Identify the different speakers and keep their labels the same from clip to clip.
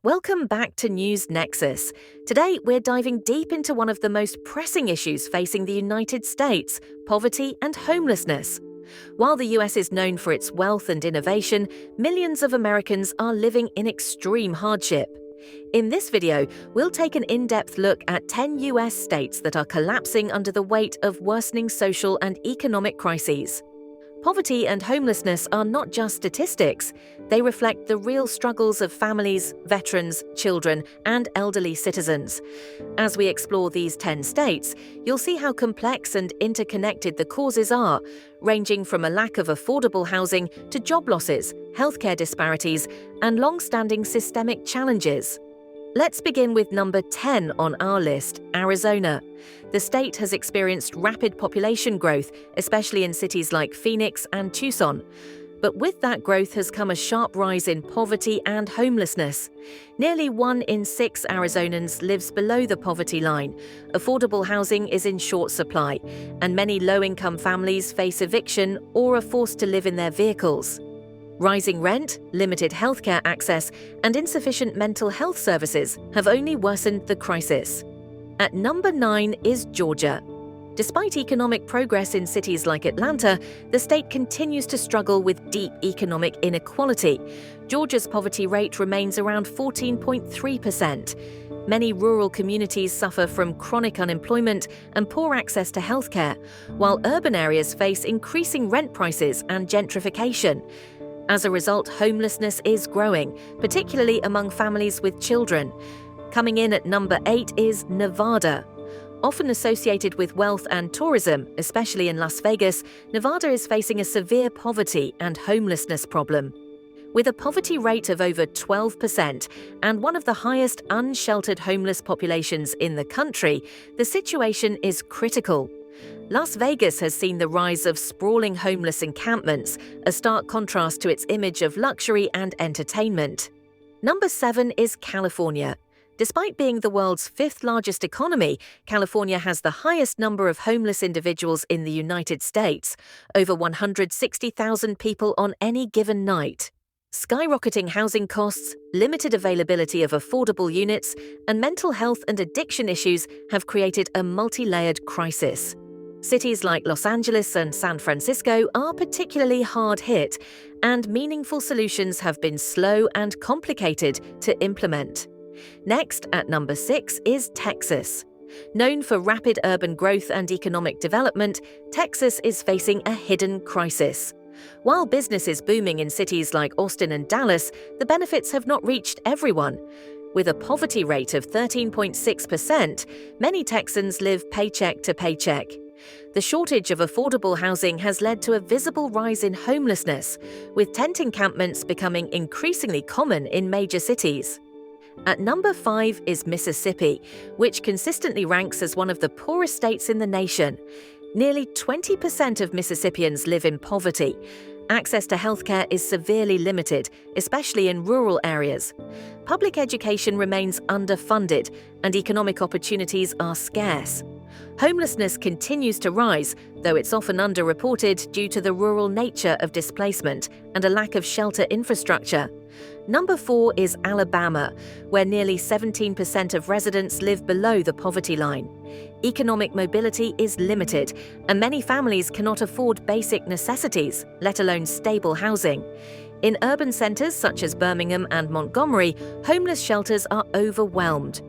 Speaker 1: Welcome back to News Nexus. Today, we're diving deep into one of the most pressing issues facing the United States: poverty and homelessness. While the US is known for its wealth and innovation, millions of Americans are living in extreme hardship. In this video, we'll take an in-depth look at 10 US states that are collapsing under the weight of worsening social and economic crises. Poverty and homelessness are not just statistics. They reflect the real struggles of families, veterans, children, and elderly citizens. As we explore these 10 states, you'll see how complex and interconnected the causes are, ranging from a lack of affordable housing to job losses, healthcare disparities, and long-standing systemic challenges. Let's begin with number 10 on our list, Arizona. The state has experienced rapid population growth, especially in cities like Phoenix and Tucson. But with that growth has come a sharp rise in poverty and homelessness. Nearly 1 in 6 Arizonans lives below the poverty line. Affordable housing is in short supply, and many low-income families face eviction or are forced to live in their vehicles. Rising rent, limited healthcare access, and insufficient mental health services have only worsened the crisis. At number 9 is Georgia. Despite economic progress in cities like Atlanta, the state continues to struggle with deep economic inequality. Georgia's poverty rate remains around 14.3%. Many rural communities suffer from chronic unemployment and poor access to healthcare, while urban areas face increasing rent prices and gentrification. As a result, homelessness is growing, particularly among families with children. Coming in at number 8 is Nevada. Often associated with wealth and tourism, especially in Las Vegas, Nevada is facing a severe poverty and homelessness problem. With a poverty rate of over 12% and one of the highest unsheltered homeless populations in the country, the situation is critical. Las Vegas has seen the rise of sprawling homeless encampments, a stark contrast to its image of luxury and entertainment. Number 7 is California. Despite being the world's 5th largest economy, California has the highest number of homeless individuals in the United States, over 160,000 people on any given night. Skyrocketing housing costs, limited availability of affordable units, and mental health and addiction issues have created a multi-layered crisis. Cities like Los Angeles and San Francisco are particularly hard hit, and meaningful solutions have been slow and complicated to implement. Next, at number 6, is Texas. Known for rapid urban growth and economic development, Texas is facing a hidden crisis. While business is booming in cities like Austin and Dallas, the benefits have not reached everyone. With a poverty rate of 13.6%, many Texans live paycheck to paycheck. The shortage of affordable housing has led to a visible rise in homelessness, with tent encampments becoming increasingly common in major cities. At number 5 is Mississippi, which consistently ranks as one of the poorest states in the nation. Nearly 20% of Mississippians live in poverty. Access to healthcare is severely limited, especially in rural areas. Public education remains underfunded, and economic opportunities are scarce. Homelessness continues to rise, though it's often underreported due to the rural nature of displacement and a lack of shelter infrastructure. Number 4 is Alabama, where nearly 17% of residents live below the poverty line. Economic mobility is limited, and many families cannot afford basic necessities, let alone stable housing. In urban centers such as Birmingham and Montgomery, homeless shelters are overwhelmed.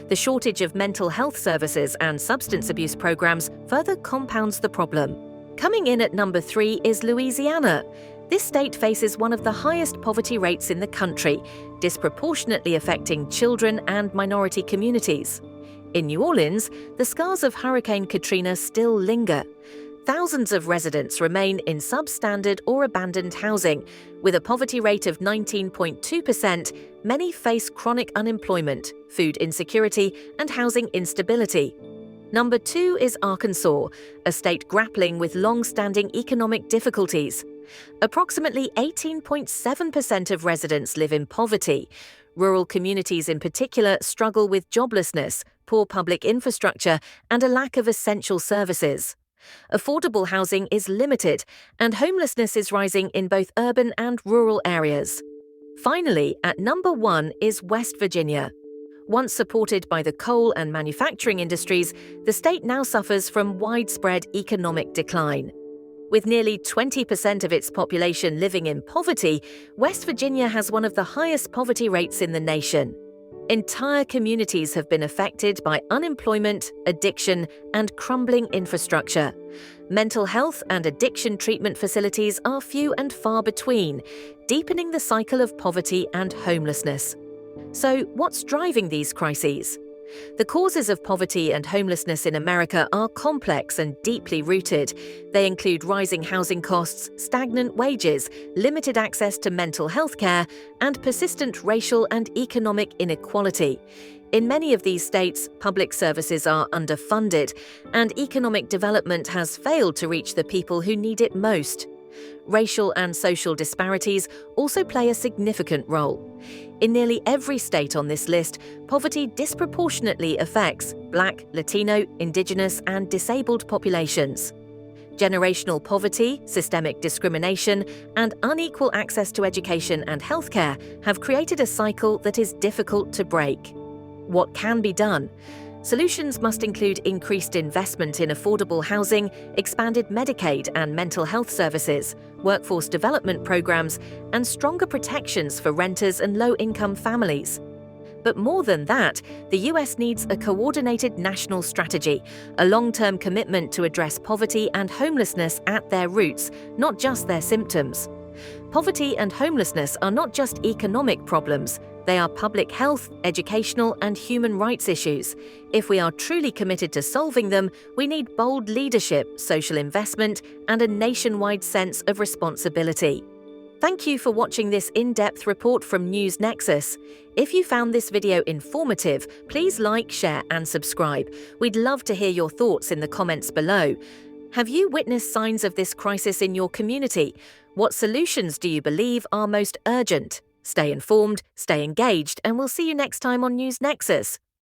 Speaker 1: The shortage of mental health services and substance abuse programs further compounds the problem. Coming in at number 3 is Louisiana. This state faces one of the highest poverty rates in the country, disproportionately affecting children and minority communities. In New Orleans, the scars of Hurricane Katrina still linger. Thousands of residents remain in substandard or abandoned housing. With a poverty rate of 19.2%, many face chronic unemployment, food insecurity, and housing instability. Number 2 is Arkansas, a state grappling with long-standing economic difficulties. Approximately 18.7% of residents live in poverty. Rural communities in particular struggle with joblessness, poor public infrastructure, and a lack of essential services. Affordable housing is limited, and homelessness is rising in both urban and rural areas. Finally, at number 1 is West Virginia. Once supported by the coal and manufacturing industries, the state now suffers from widespread economic decline. With nearly 20% of its population living in poverty, West Virginia has one of the highest poverty rates in the nation. Entire communities have been affected by unemployment, addiction, and crumbling infrastructure. Mental health and addiction treatment facilities are few and far between, deepening the cycle of poverty and homelessness. So, what's driving these crises? The causes of poverty and homelessness in America are complex and deeply rooted. They include rising housing costs, stagnant wages, limited access to mental health care, and persistent racial and economic inequality. In many of these states, public services are underfunded, and economic development has failed to reach the people who need it most. Racial and social disparities also play a significant role. In nearly every state on this list, poverty disproportionately affects Black, Latino, Indigenous, and disabled populations. Generational poverty, systemic discrimination, and unequal access to education and healthcare have created a cycle that is difficult to break. What can be done? Solutions must include increased investment in affordable housing, expanded Medicaid and mental health services, workforce development programs, and stronger protections for renters and low-income families. But more than that, the US needs a coordinated national strategy, a long-term commitment to address poverty and homelessness at their roots, not just their symptoms. Poverty and homelessness are not just economic problems. They are public health, educational, and human rights issues. If we are truly committed to solving them, we need bold leadership, social investment, and a nationwide sense of responsibility. Thank you for watching this in-depth report from Nexus. If you found this video informative, please like, share, and subscribe. We'd love to hear your thoughts in the comments below. Have you witnessed signs of this crisis in your community? What solutions do you believe are most urgent? Stay informed, stay engaged, and we'll see you next time on Nexus.